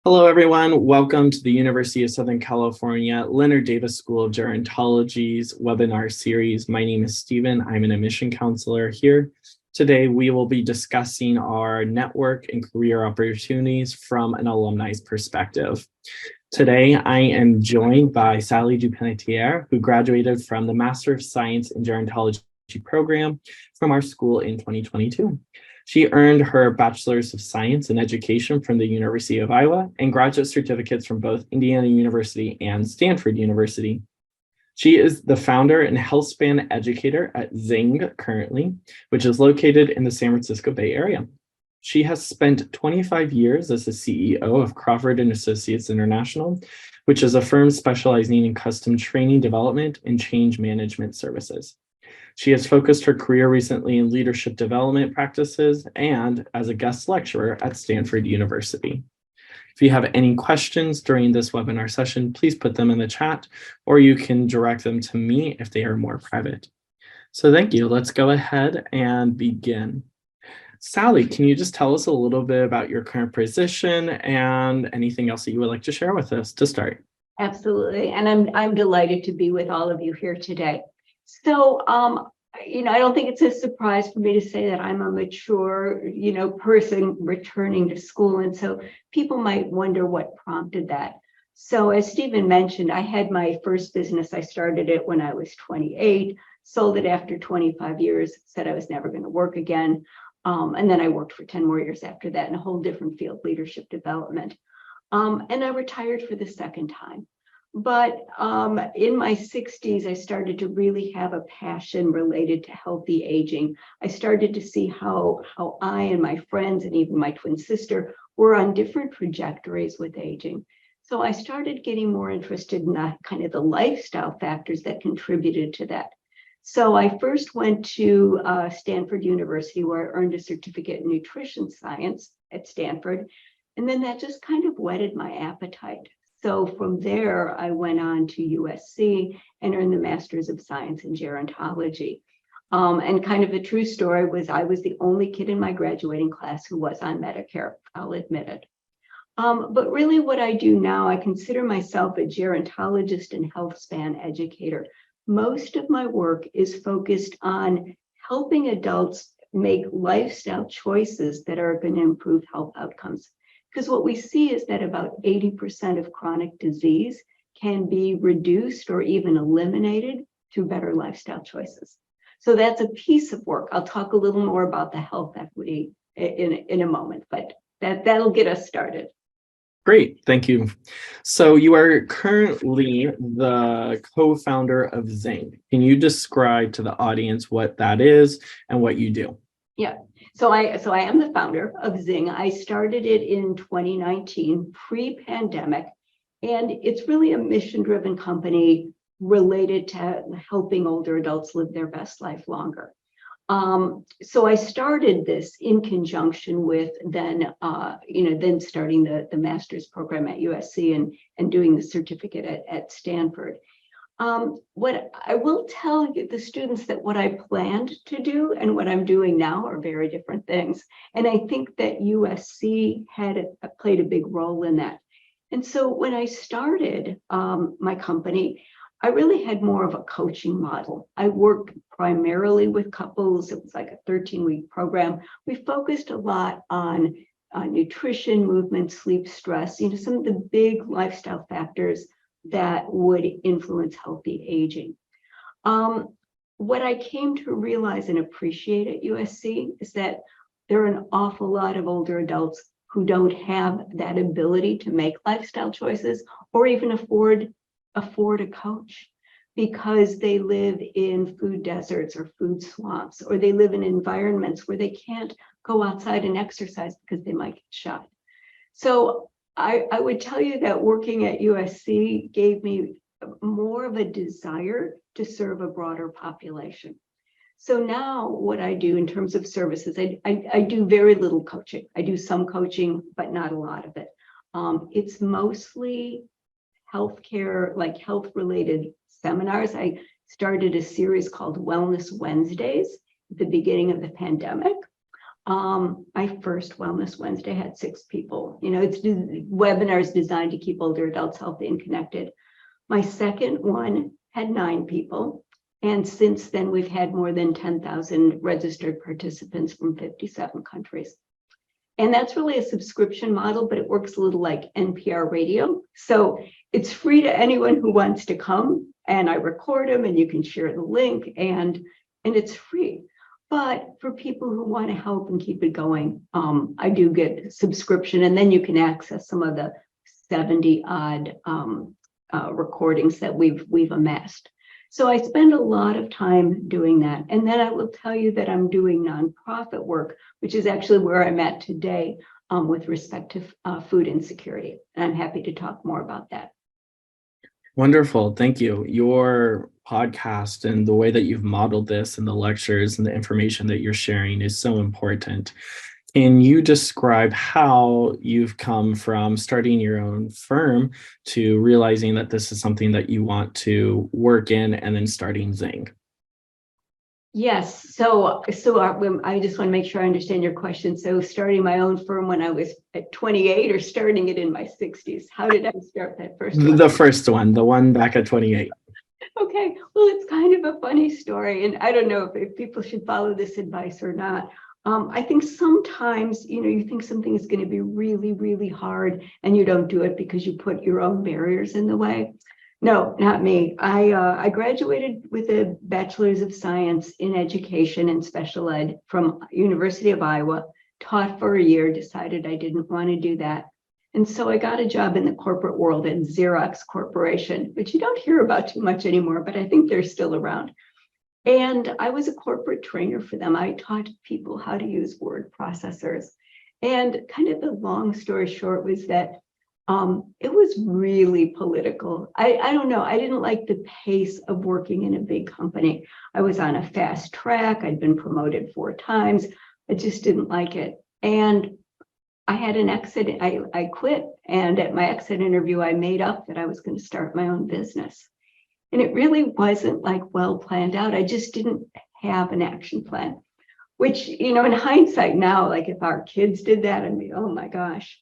Hello, everyone. Welcome to the University of Southern California Leonard Davis School of Gerontology's webinar series. My name is Stephen. I'm an admission counselor here. Today, we will be discussing our network and career opportunities from an alumni's perspective. Today, I am joined by Sally Duplantier, who graduated from the Master of Science in Gerontology program from our school in 2022. She earned her Bachelor's of Science in Education from the University of Iowa and graduate certificates from both Indiana University and Stanford University. She is the founder and health span educator at Zing currently, which is located in the San Francisco Bay Area. She has spent 25 years as the CEO of Crawford & Associates International, which is a firm specializing in custom training development and change management services. She has focused her career recently in leadership development practices and as a guest lecturer at Stanford University. If you have any questions during this webinar session, please put them in the chat, or you can direct them to me if they are more private. So thank you. Let's go ahead and begin. Sally, can you just tell us a little bit about your current position and anything else that you would like to share with us to start? Absolutely. And I'm delighted to be with all of you here today. So, I don't think it's a surprise for me to say that I'm a mature, person returning to school. And so people might wonder what prompted that. So as Stephen mentioned, I had my first business. I started it when I was 28, sold it after 25 years, said I was never going to work again. And then I worked for 10 more years after that in a whole different field, leadership development. And I retired for the second time. But in my 60s, I started to really have a passion related to healthy aging. I started to see how I and my friends and even my twin sister were on different trajectories with aging. So I started getting more interested in the lifestyle factors that contributed to that. So I first went to Stanford University, where I earned a certificate in nutrition science at Stanford. And then that just kind of whetted my appetite. So from there, I went on to USC and earned the Master's of Science in Gerontology. And kind of a true story was I was the only kid in my graduating class who was on Medicare, I'll admit it. But really what I do now, I consider myself a gerontologist and health span educator. Most of my work is focused on helping adults make lifestyle choices that are going to improve health outcomes. Because what we see is that about 80% of chronic disease can be reduced or even eliminated through better lifestyle choices. So that's a piece of work. I'll talk a little more about the health equity in a moment, but that'll get us started. Great, thank you. So you are currently the co-founder of Zing. Can you describe to the audience what that is and what you do? Yeah, so I am the founder of Zing. I started it in 2019, pre-pandemic, and it's really a mission-driven company related to helping older adults live their best life longer. So I started this in conjunction with then starting the master's program at USC and doing the certificate at Stanford. What I will tell you, the students, that what I planned to do and what I'm doing now are very different things. And I think that USC played a big role in that. And so when I started my company, I really had more of a coaching model. I worked primarily with couples. It was like a 13-week program. We focused a lot on nutrition, movement, sleep, stress, some of the big lifestyle factors that would influence healthy aging. What I came to realize and appreciate at USC is that there are an awful lot of older adults who don't have that ability to make lifestyle choices or even afford a coach, because they live in food deserts or food swamps, or they live in environments where they can't go outside and exercise because they might get shot. So I would tell you that working at USC gave me more of a desire to serve a broader population. So now what I do in terms of services, I do very little coaching. I do some coaching, but not a lot of it. It's mostly healthcare, like health-related seminars. I started a series called Wellness Wednesdays at the beginning of the pandemic. My first Wellness Wednesday had 6 people. It's webinars designed to keep older adults healthy and connected. My second one had 9 people. And since then, we've had more than 10,000 registered participants from 57 countries. And that's really a subscription model, but it works a little like NPR radio. So it's free to anyone who wants to come, and I record them and you can share the link, and it's free. But for people who want to help and keep it going, I do get subscription, and then you can access some of the 70 odd recordings that we've amassed. So I spend a lot of time doing that. And then I will tell you that I'm doing nonprofit work, which is actually where I'm at today with respect to food insecurity. And I'm happy to talk more about that. Wonderful. Thank you. Your podcast and the way that you've modeled this and the lectures and the information that you're sharing is so important. Can you describe how you've come from starting your own firm to realizing that this is something that you want to work in and then starting Zing? Yes. So I just want to make sure I understand your question. So starting my own firm when I was at 28 or starting it in my 60s? How did I start that first one? The first one, the one back at 28. Okay. Well, it's kind of a funny story. And I don't know if people should follow this advice or not. I think sometimes, you think something is going to be really, really hard and you don't do it because you put your own barriers in the way. No, not me. I graduated with a bachelor's of science in education and special ed from University of Iowa, taught for a year, decided I didn't want to do that. And so I got a job in the corporate world at Xerox Corporation, which you don't hear about too much anymore, but I think they're still around. And I was a corporate trainer for them. I taught people how to use word processors. And kind of the long story short was that it was really political. I don't know. I didn't like the pace of working in a big company. I was on a fast track. I'd been promoted 4 times. I just didn't like it. And I had an exit. I quit. And at my exit interview, I made up that I was going to start my own business. And it really wasn't like well planned out. I just didn't have an action plan, which, in hindsight now, like if our kids did that, I'd be, oh my gosh.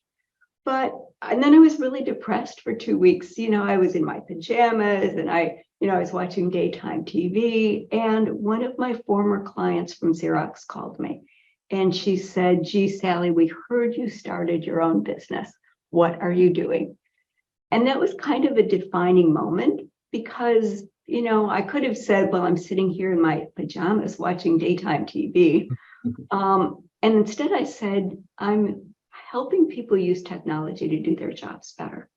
And then I was really depressed for 2 weeks. I was in my pajamas and I was watching daytime TV. And one of my former clients from Xerox called me and she said, gee, Sally, we heard you started your own business. What are you doing? And that was kind of a defining moment because, I could have said, well, I'm sitting here in my pajamas watching daytime TV. And instead I said, I'm helping people use technology to do their jobs better.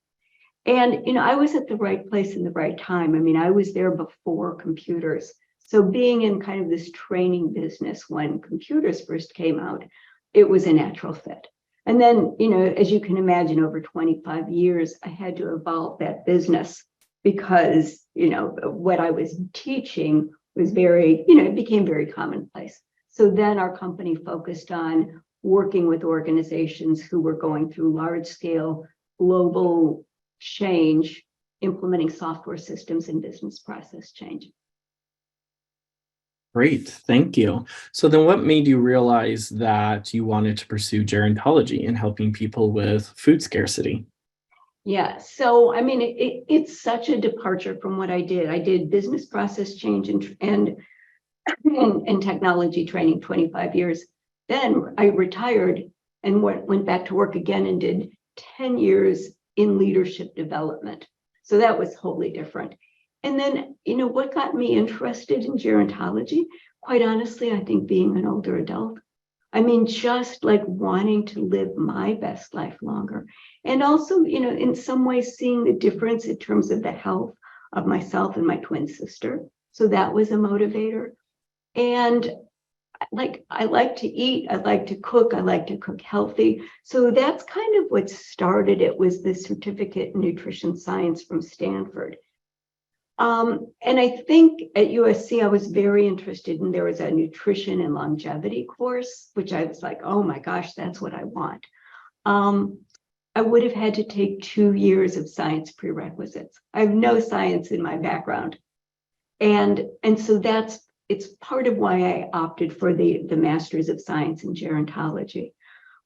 And, I was at the right place in the right time. I mean, I was there before computers. So being in kind of this training business when computers first came out, it was a natural fit. And then, as you can imagine, over 25 years, I had to evolve that business because, what I was teaching was it became very commonplace. So then our company focused on working with organizations who were going through large scale global change, implementing software systems and business process change. Great, thank you. So then what made you realize that you wanted to pursue gerontology and helping people with food scarcity? Yeah, so I mean, it's such a departure from what I did. I did business process change and technology training 25 years. Then I retired and went back to work again and did 10 years in leadership development. So that was wholly different. And then, what got me interested in gerontology, quite honestly, I think being an older adult. I mean, just like wanting to live my best life longer. And also, in some ways seeing the difference in terms of the health of myself and my twin sister. So that was a motivator. And I like to eat, I like to cook healthy. So that's kind of what started it, was the certificate in nutrition science from Stanford. And I think at USC, I was very interested in, there was a nutrition and longevity course, which I was like, oh my gosh, that's what I want. I would have had to take 2 years of science prerequisites. I have no science in my background. And so that's it's part of why I opted for the Master's of Science in Gerontology.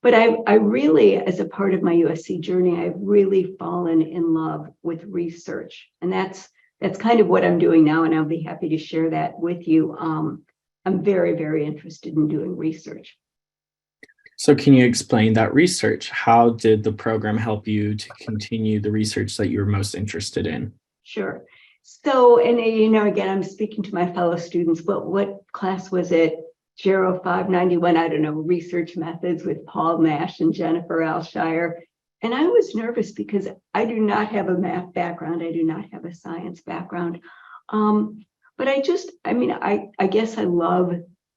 But I really, as a part of my USC journey, I've really fallen in love with research. And that's kind of what I'm doing now, and I'll be happy to share that with you. I'm very, very interested in doing research. So can you explain that research? How did the program help you to continue the research that you're most interested in? Sure. So, and again, I'm speaking to my fellow students, but what class was it? Gero 591, I don't know, research methods with Paul Nash and Jennifer Alshire. And I was nervous because I do not have a math background. I do not have a science background. But I guess I love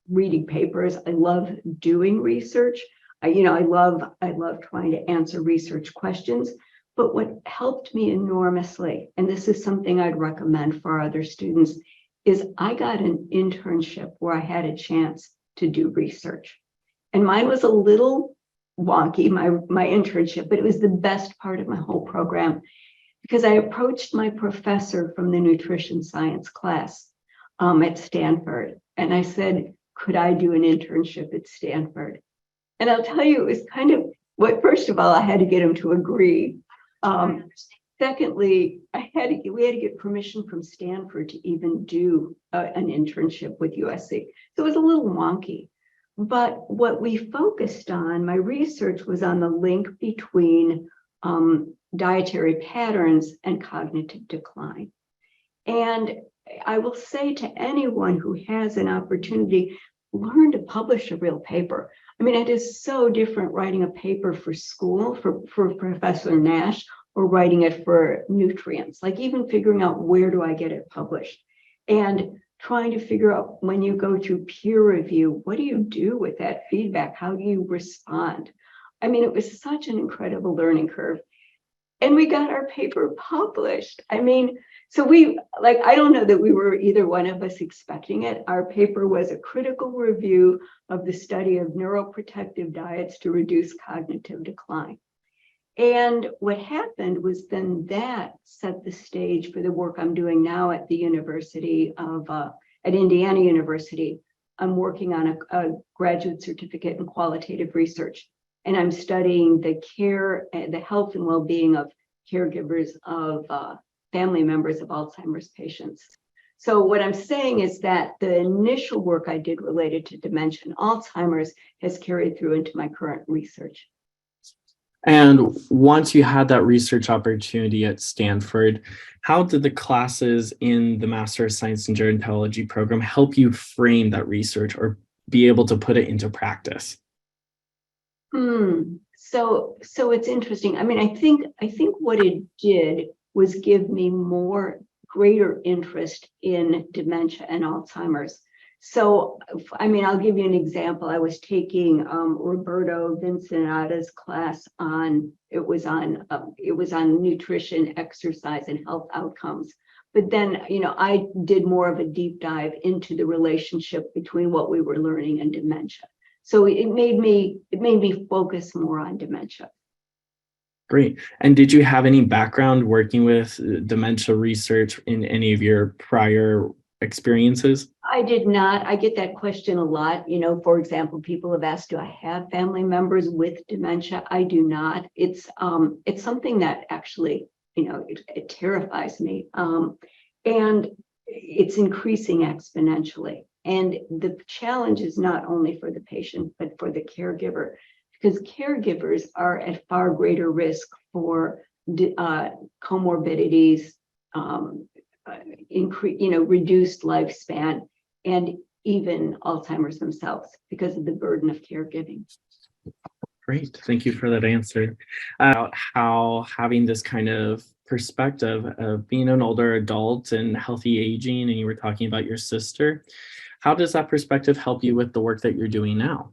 reading papers. I love doing research. I love trying to answer research questions. But what helped me enormously, and this is something I'd recommend for other students, is I got an internship where I had a chance to do research. And mine was a little wonky, my internship, but it was the best part of my whole program because I approached my professor from the nutrition science class at Stanford. And I said, could I do an internship at Stanford? And I'll tell you, it was kind of first of all, I had to get him to agree. Secondly, we had to get permission from Stanford to even do an internship with USC. So it was a little wonky. But what we focused on, my research was on the link between dietary patterns and cognitive decline. And I will say to anyone who has an opportunity, learn to publish a real paper. I mean, it is so different writing a paper for school, for Professor Nash, or writing it for nutrients, like even figuring out where do I get it published and trying to figure out when you go through peer review, what do you do with that feedback? How do you respond? I mean, it was such an incredible learning curve. And we got our paper published. I mean, so I don't know that we were either one of us expecting it. Our paper was a critical review of the study of neuroprotective diets to reduce cognitive decline. And what happened was then that set the stage for the work I'm doing now at the University of, at Indiana University. I'm working on a graduate certificate in qualitative research, and I'm studying the health and well-being of caregivers of family members of Alzheimer's patients. So what I'm saying is that the initial work I did related to dementia and Alzheimer's has carried through into my current research. And once you had that research opportunity at Stanford, how did the classes in the Master of Science in Gerontology program help you frame that research or be able to put it into practice? So it's interesting. I mean, I think what it did was give me greater interest in dementia and Alzheimer's. So, I mean, I'll give you an example. I was taking Roberto Vincenada's class on nutrition, exercise, and health outcomes. But then, I did more of a deep dive into the relationship between what we were learning and dementia. So it made me focus more on dementia. Great. And did you have any background working with dementia research in any of your prior experiences? I did not. I get that question a lot. For example, people have asked, do I have family members with dementia? I do not. It's something that actually, it terrifies me. And it's increasing exponentially. And the challenge is not only for the patient, but for the caregiver, because caregivers are at far greater risk for comorbidities, reduced lifespan, and even Alzheimer's themselves because of the burden of caregiving. Great. Thank you for that answer. How having this kind of perspective of being an older adult and healthy aging, and you were talking about your sister, how does that perspective help you with the work that you're doing now?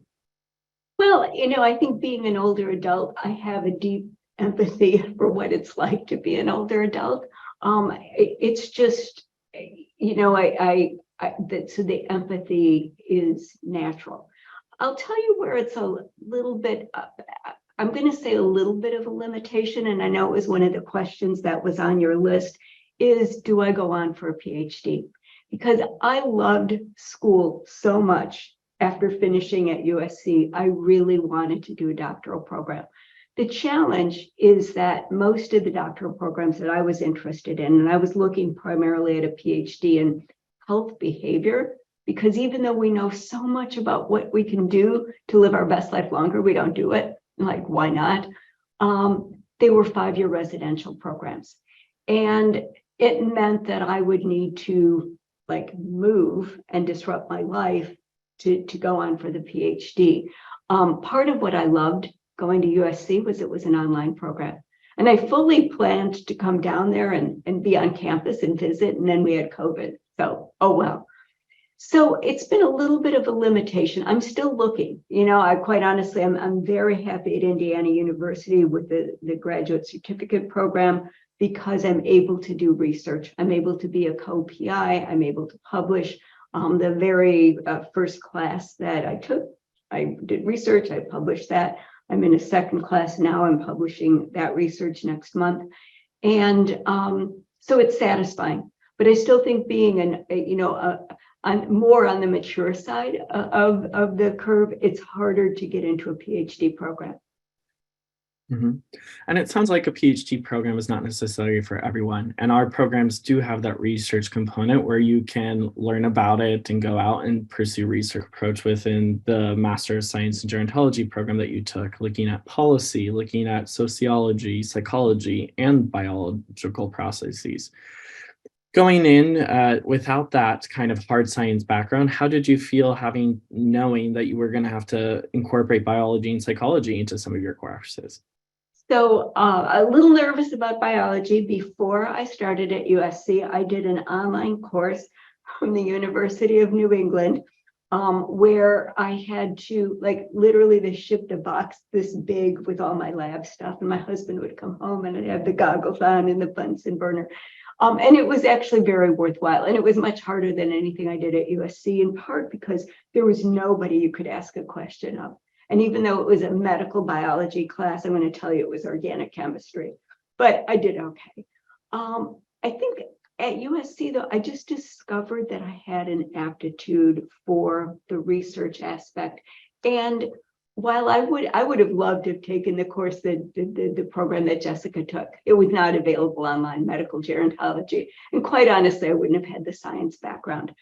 Well, I think being an older adult, I have a deep empathy for what it's like to be an older adult. It's just, so the empathy is natural. I'll tell you where it's a little bit, I'm going to say a little bit of a limitation, and I know it was one of the questions that was on your list, is do I go on for a PhD? because I loved school so much. After finishing at USC, I really wanted to do a doctoral program. The challenge is that most of the doctoral programs that I was interested in, and I was looking primarily at a PhD in health behavior, because even though we know so much about what we can do to live our best life longer, we don't do it. Like, why not? They were 5-year residential programs. And it meant that I would need to move and disrupt my life to go on for the PhD. Part of what I loved going to USC was it was an online program. And I fully planned to come down there and be on campus and visit, and then we had COVID. So, oh well. So it's been a little bit of a limitation. I'm still looking. I quite honestly, I'm very happy at Indiana University with the graduate certificate program, because I'm able to do research. I'm able to be a co-PI. I'm able to publish. The very first class that I took, I did research, I published that. I'm in a second class now. I'm publishing that research next month. And so it's satisfying. But I still think being more on the mature side of the curve, it's harder to get into a PhD program. Mhm. And it sounds like a PhD program is not necessary for everyone. And our programs do have that research component where you can learn about it and go out and pursue research approach within the Master of Science in Gerontology program that you took, looking at policy, looking at sociology, psychology, and biological processes. Going in without that kind of hard science background, how did you feel knowing that you were going to have to incorporate biology and psychology into some of your courses? So a little nervous about biology. Before I started at USC, I did an online course from the University of New England, where I had to literally they shipped a box this big with all my lab stuff, and my husband would come home and I'd have the goggles on and the Bunsen burner. And it was actually very worthwhile. And it was much harder than anything I did at USC, in part because there was nobody you could ask a question of. And even though it was a medical biology class, I'm going to tell you it was organic chemistry, but I did okay. I think at USC, though, I just discovered that I had an aptitude for the research aspect. And while I would have loved to have taken the course the program that Jessica took, it was not available online, medical gerontology. And quite honestly, I wouldn't have had the science background.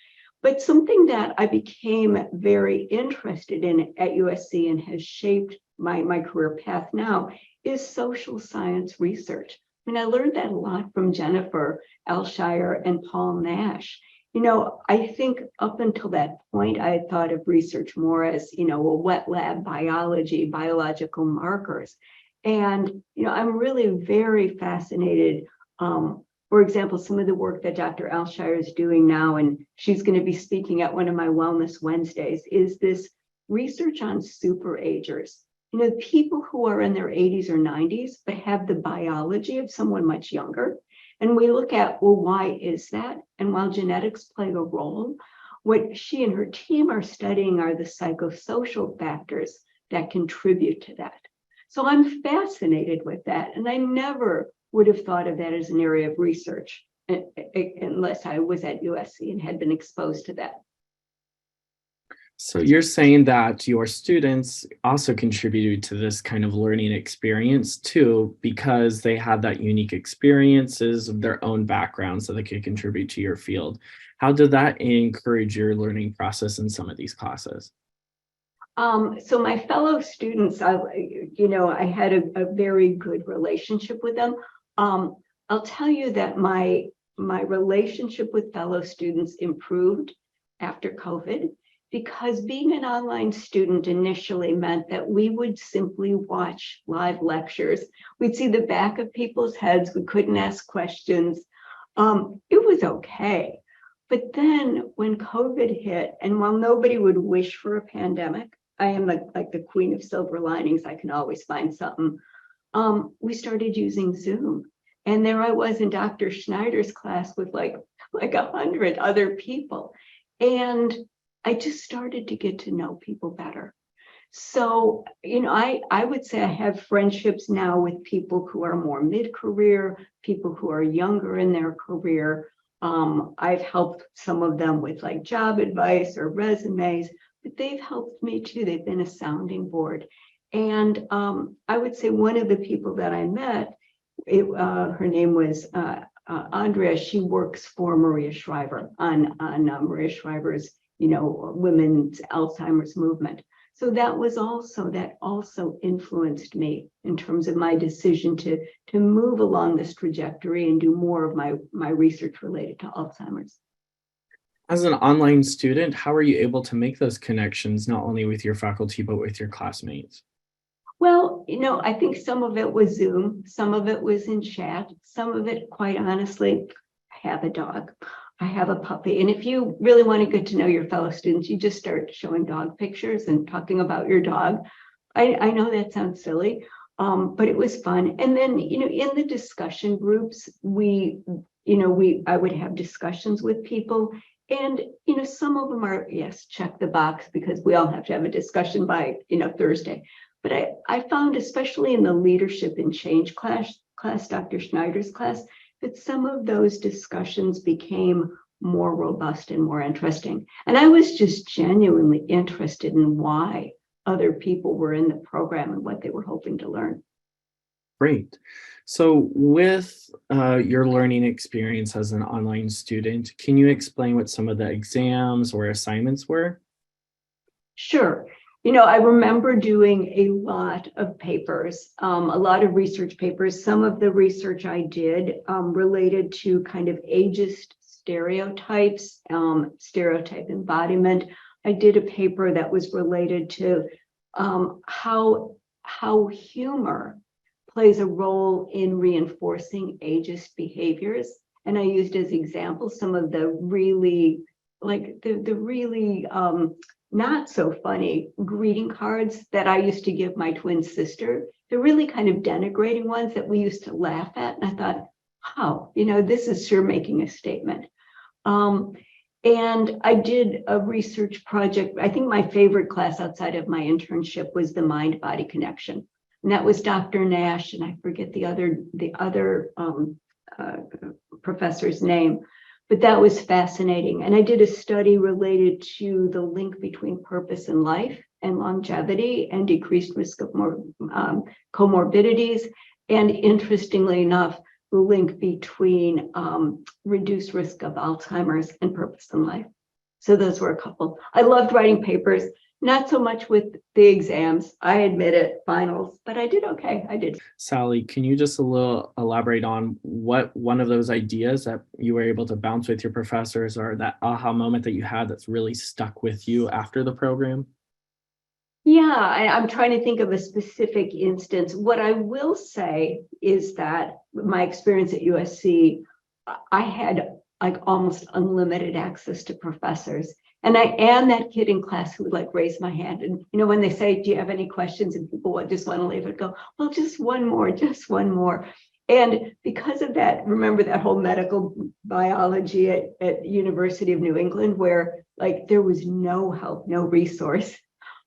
But something that I became very interested in at USC and has shaped my career path now is social science research. I mean, I learned that a lot from Jennifer Alshire and Paul Nash. I think up until that point, I had thought of research more as, a wet lab biology, biological markers. And, I'm really very fascinated. For example, some of the work that Dr. Alshire is doing now, and she's going to be speaking at one of my Wellness Wednesdays, is this research on superagers. People who are in their 80s or 90s, but have the biology of someone much younger. And we look at, well, why is that? And while genetics play a role, what she and her team are studying are the psychosocial factors that contribute to that. So I'm fascinated with that. And I never would have thought of that as an area of research unless I was at USC and had been exposed to that. So you're saying that your students also contributed to this kind of learning experience too, because they had that unique experiences of their own backgrounds that they could contribute to your field. How did that encourage your learning process in some of these classes? So my fellow students, I had a very good relationship with them. I'll tell you that my relationship with fellow students improved after COVID, because being an online student initially meant that we would simply watch live lectures. We'd see the back of people's heads. We couldn't ask questions. It was okay. But then when COVID hit, and while nobody would wish for a pandemic, I am like the queen of silver linings. I can always find something. We started using Zoom. And there I was in Dr. Schneider's class with like 100 other people. And I just started to get to know people better. So, I would say I have friendships now with people who are more mid-career, people who are younger in their career. I've helped some of them with like job advice or resumes, but they've helped me too. They've been a sounding board. And I would say one of the people that I met, her name was Andrea. She works for Maria Shriver on Maria Shriver's, women's Alzheimer's movement. So that also influenced me in terms of my decision to move along this trajectory and do more of my research related to Alzheimer's. As an online student, how are you able to make those connections, not only with your faculty, but with your classmates? Well, I think some of it was Zoom, some of it was in chat, some of it, quite honestly, I have a dog, I have a puppy. And if you really want to get to know your fellow students, you just start showing dog pictures and talking about your dog. I know that sounds silly, but it was fun. And then, in the discussion groups, I would have discussions with people. And, some of them are, yes, check the box because we all have to have a discussion by, Thursday. But I found, especially in the leadership and change class, Dr. Schneider's class, that some of those discussions became more robust and more interesting. And I was just genuinely interested in why other people were in the program and what they were hoping to learn. Great. So with your learning experience as an online student, can you explain what some of the exams or assignments were? Sure. I remember doing a lot of papers, a lot of research papers. Some of the research I did related to kind of ageist stereotypes, stereotype embodiment. I did a paper that was related to how humor plays a role in reinforcing ageist behaviors. And I used as examples some of the really, not so funny greeting cards that I used to give my twin sister. The really kind of denigrating ones that we used to laugh at. And I thought, wow, this is sure making a statement. And I did a research project. I think my favorite class outside of my internship was the mind-body connection. And that was Dr. Nash, and I forget the other professor's name. But that was fascinating. And I did a study related to the link between purpose in life and longevity and decreased risk of more comorbidities. And interestingly enough, the link between reduced risk of Alzheimer's and purpose in life. So those were a couple. I loved writing papers, not so much with the exams, I admit it, finals, but I did okay. I did. Sally, can you just elaborate on what one of those ideas that you were able to bounce with your professors or that aha moment that you had that's really stuck with you after the program? Yeah, I'm trying to think of a specific instance. What I will say is that my experience at USC, I had like almost unlimited access to professors. And I am that kid in class who would like raise my hand. And, when they say, do you have any questions? And people just want to leave it, go, well, just one more. And because of that, remember that whole medical biology at University of New England, where like there was no help, no resource.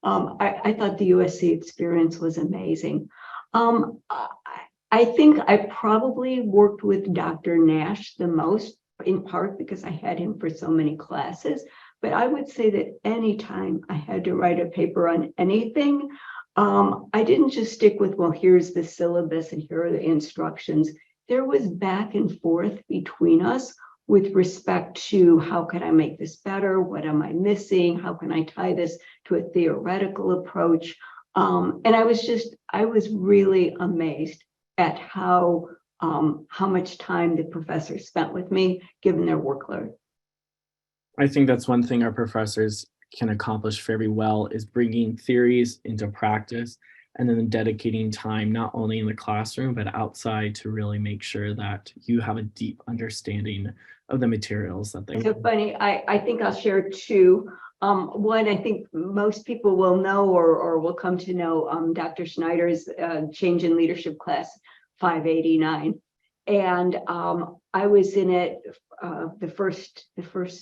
I thought the USC experience was amazing. I think I probably worked with Dr. Nash the most, in part because I had him for so many classes. But I would say that anytime I had to write a paper on anything, I didn't just stick with, well, here's the syllabus and here are the instructions. There was back and forth between us with respect to how can I make this better? What am I missing? How can I tie this to a theoretical approach? And I was really amazed at how much time the professors spent with me, given their workload. I think that's one thing our professors can accomplish very well is bringing theories into practice and then dedicating time not only in the classroom but outside to really make sure that you have a deep understanding of the materials that they. So funny, I think I'll share two. One, I think most people will know or will come to know Dr. Schneider's Change in Leadership class 589. And I was in it the first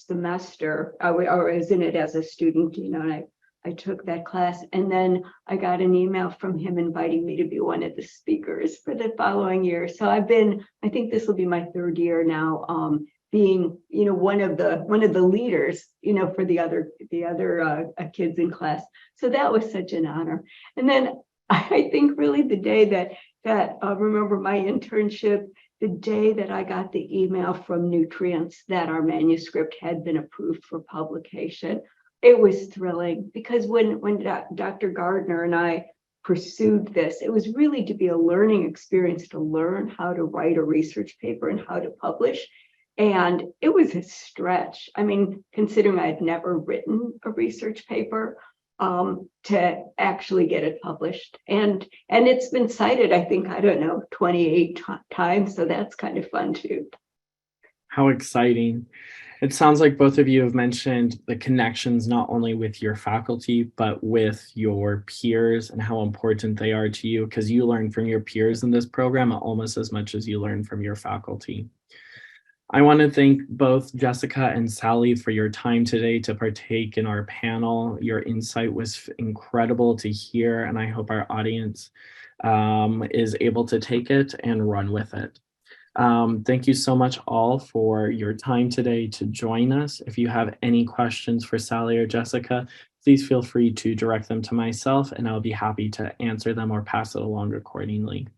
semester. I was in it as a student, and I took that class, and then I got an email from him inviting me to be one of the speakers for the following year. So I think this will be my third year now being, one of the leaders, for the other kids in class. So that was such an honor. And then I think really the day that remember my internship, the day that I got the email from Nutrients that our manuscript had been approved for publication, it was thrilling, because when Dr. Gardner and I pursued this, it was really to be a learning experience, to learn how to write a research paper and how to publish. And it was a stretch. I mean, considering I'd never written a research paper, to actually get it published. And it's been cited, I think, 28 times. So that's kind of fun too. How exciting. It sounds like both of you have mentioned the connections not only with your faculty, but with your peers and how important they are to you, because you learn from your peers in this program almost as much as you learn from your faculty. I want to thank both Jessica and Sally for your time today to partake in our panel. Your insight was incredible to hear, and I hope our audience is able to take it and run with it. Thank you so much all for your time today to join us. If you have any questions for Sally or Jessica, please feel free to direct them to myself, and I'll be happy to answer them or pass it along accordingly.